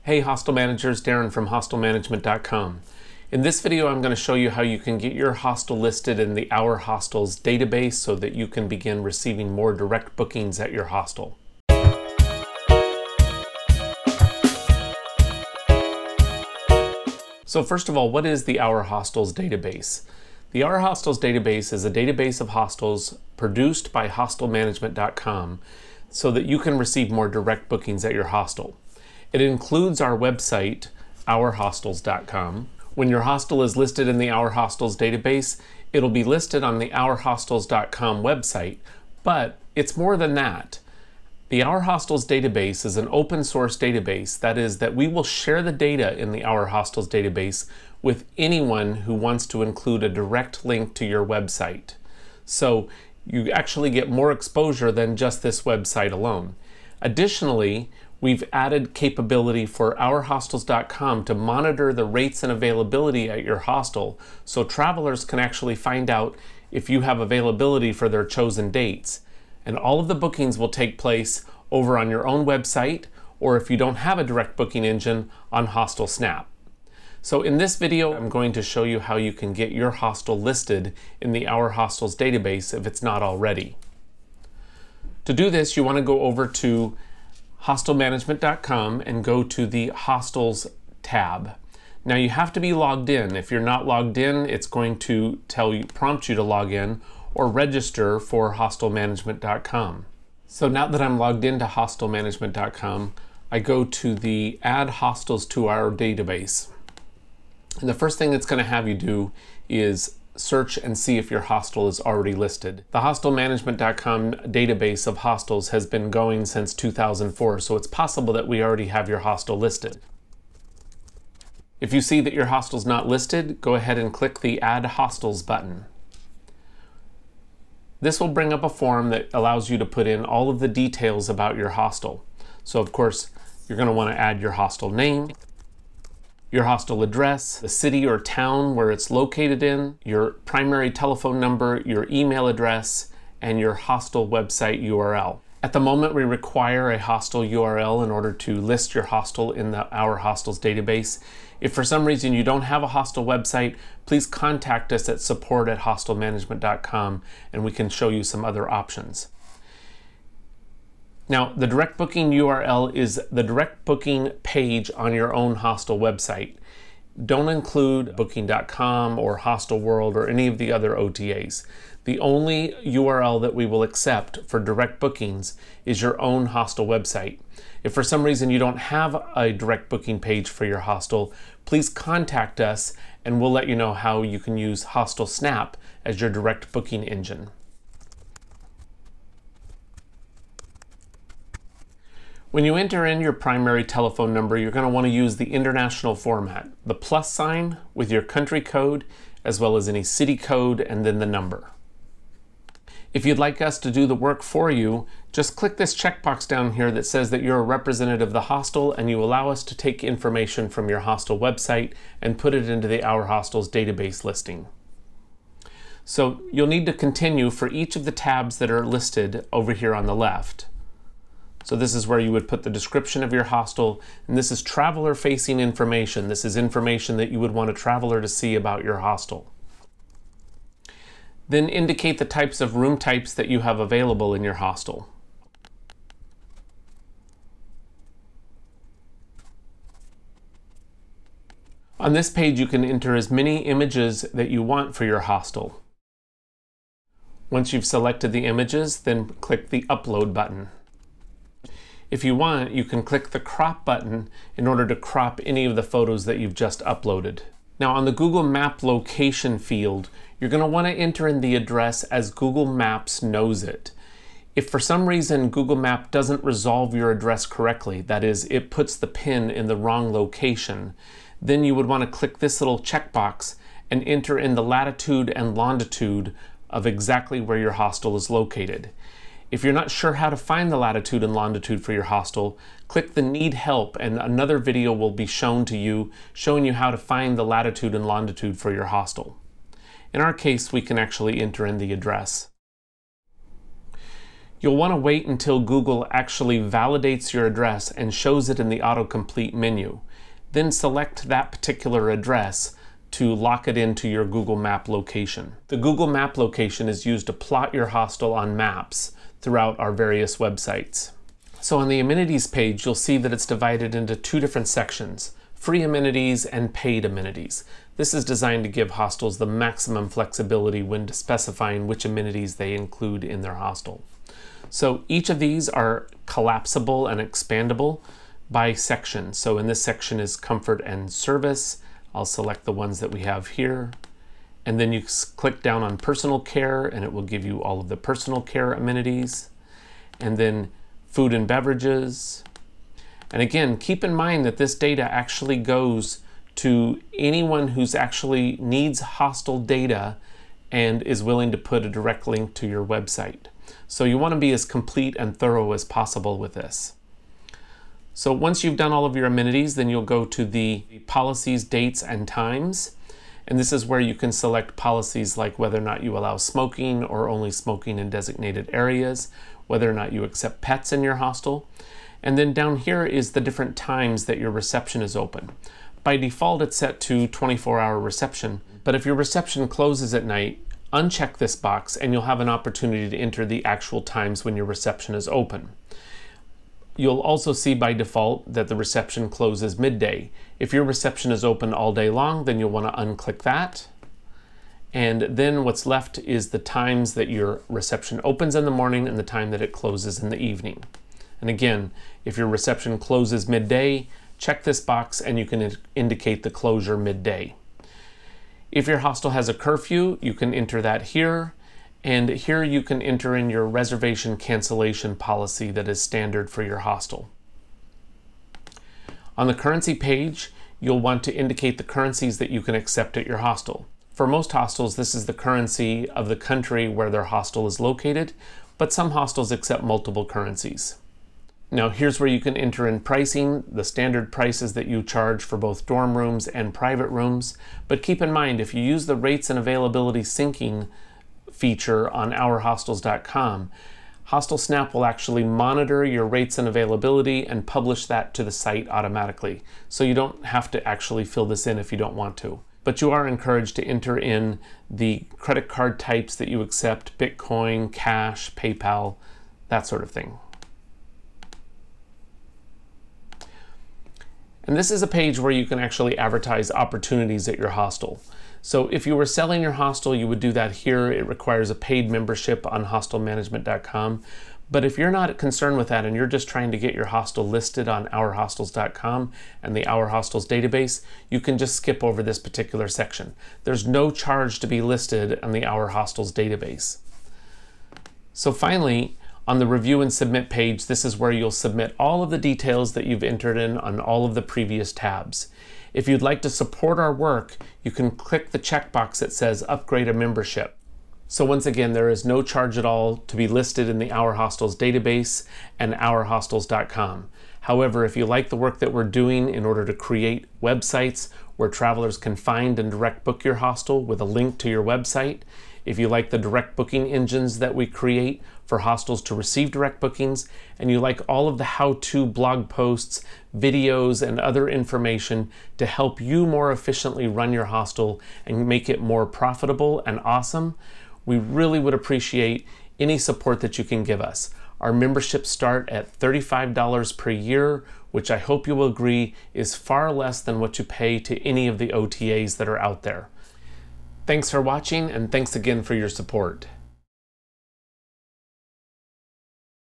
Hey Hostel Managers, Darren from hostelmanagement.com. In this video I'm going to show you how you can get your hostel listed in the OurHostels database so that you can begin receiving more direct bookings at your hostel. So first of all, what is the OurHostels database? The OurHostels database is a database of hostels produced by hostelmanagement.com so that you can receive more direct bookings at your hostel. It includes our website, OurHostels.com. When your hostel is listed in the OurHostels database, it'll be listed on the OurHostels.com website, but it's more than that. The OurHostels database is an open source database. That is, that we will share the data in the OurHostels database with anyone who wants to include a direct link to your website. So you actually get more exposure than just this website alone. Additionally, we've added capability for OurHostels.com to monitor the rates and availability at your hostel so travelers can actually find out if you have availability for their chosen dates. And all of the bookings will take place over on your own website, or if you don't have a direct booking engine, on Hostel Snap. So in this video, I'm going to show you how you can get your hostel listed in the OurHostels database if it's not already. To do this, you want to go over to hostelmanagement.com and go to the Hostels tab. Now you have to be logged in. If you're not logged in, it's going to prompt you to log in or register for hostelmanagement.com. So now that I'm logged into hostelmanagement.com, I go to the Add Hostels to Our Database. And the first thing it's going to have you do is search and see if your hostel is already listed. The hostelmanagement.com database of hostels has been going since 2004, so it's possible that we already have your hostel listed. If you see that your hostel's not listed, go ahead and click the Add Hostels button. This will bring up a form that allows you to put in all of the details about your hostel. So of course, you're going to want to add your hostel name, your hostel address, the city or town where it's located in, your primary telephone number, your email address, and your hostel website URL. At the moment, we require a hostel URL in order to list your hostel in the OurHostels database. If for some reason you don't have a hostel website, please contact us at support@hostelmanagement.com and we can show you some other options. Now, the direct booking URL is the direct booking page on your own hostel website. Don't include booking.com or Hostel World or any of the other OTAs. The only URL that we will accept for direct bookings is your own hostel website. If for some reason you don't have a direct booking page for your hostel, please contact us and we'll let you know how you can use Hostel Snap as your direct booking engine. When you enter in your primary telephone number, you're going to want to use the international format, the plus sign with your country code, as well as any city code, and then the number. If you'd like us to do the work for you, just click this checkbox down here that says that you're a representative of the hostel and you allow us to take information from your hostel website and put it into the OurHostels database listing. So you'll need to continue for each of the tabs that are listed over here on the left. So this is where you would put the description of your hostel, and this is traveler-facing information. This is information that you would want a traveler to see about your hostel. Then indicate the types of room types that you have available in your hostel. On this page, you can enter as many images that you want for your hostel. Once you've selected the images, then click the Upload button. If you want, you can click the crop button in order to crop any of the photos that you've just uploaded. Now on the Google Map location field, you're going to want to enter in the address as Google Maps knows it. If for some reason Google Map doesn't resolve your address correctly, that is, it puts the pin in the wrong location, then you would want to click this little checkbox and enter in the latitude and longitude of exactly where your hostel is located. If you're not sure how to find the latitude and longitude for your hostel, click the Need Help and another video will be shown to you showing you how to find the latitude and longitude for your hostel. In our case, we can actually enter in the address. You'll want to wait until Google actually validates your address and shows it in the autocomplete menu. Then select that particular address to lock it into your Google Map location. The Google Map location is used to plot your hostel on maps throughout our various websites. So on the amenities page, you'll see that it's divided into two different sections: free amenities and paid amenities. This is designed to give hostels the maximum flexibility when specifying which amenities they include in their hostel. So each of these are collapsible and expandable by section. So in this section is comfort and service. I'll select the ones that we have here. And then you click down on personal care and it will give you all of the personal care amenities. And then food and beverages. And again, keep in mind that this data actually goes to anyone who's actually needs hostel data and is willing to put a direct link to your website. So you want to be as complete and thorough as possible with this. So once you've done all of your amenities, then you'll go to the policies, dates, and times. And this is where you can select policies like whether or not you allow smoking or only smoking in designated areas, whether or not you accept pets in your hostel. And then down here is the different times that your reception is open. By default, it's set to 24-hour reception, but if your reception closes at night, uncheck this box and you'll have an opportunity to enter the actual times when your reception is open. You'll also see by default that the reception closes midday. If your reception is open all day long, then you'll want to unclick that. And then what's left is the times that your reception opens in the morning and the time that it closes in the evening. And again, if your reception closes midday, check this box and you can indicate the closure midday. If your hostel has a curfew, you can enter that here. And here you can enter in your reservation cancellation policy that is standard for your hostel. On the currency page, you'll want to indicate the currencies that you can accept at your hostel. For most hostels, this is the currency of the country where their hostel is located, but some hostels accept multiple currencies. Now here's where you can enter in pricing, the standard prices that you charge for both dorm rooms and private rooms. But keep in mind, if you use the rates and availability syncing feature on OurHostels.com, HostelSnap will actually monitor your rates and availability and publish that to the site automatically. So you don't have to actually fill this in if you don't want to. But you are encouraged to enter in the credit card types that you accept: Bitcoin, cash, PayPal, that sort of thing. And this is a page where you can actually advertise opportunities at your hostel. So if you were selling your hostel, you would do that here. It requires a paid membership on hostelmanagement.com. But if you're not concerned with that and you're just trying to get your hostel listed on OurHostels.com and the OurHostels database, you can just skip over this particular section. There's no charge to be listed on the OurHostels database. So finally, on the review and submit page, this is where you'll submit all of the details that you've entered in on all of the previous tabs. If you'd like to support our work, you can click the checkbox that says upgrade a membership. So once again, there is no charge at all to be listed in the OurHostels database and OurHostels.com. However, if you like the work that we're doing in order to create websites where travelers can find and direct book your hostel with a link to your website, if you like the direct booking engines that we create for hostels to receive direct bookings, and you like all of the how-to blog posts, videos, and other information to help you more efficiently run your hostel and make it more profitable and awesome, we really would appreciate any support that you can give us. Our memberships start at $35 per year, which I hope you will agree is far less than what you pay to any of the OTAs that are out there. Thanks for watching, and thanks again for your support.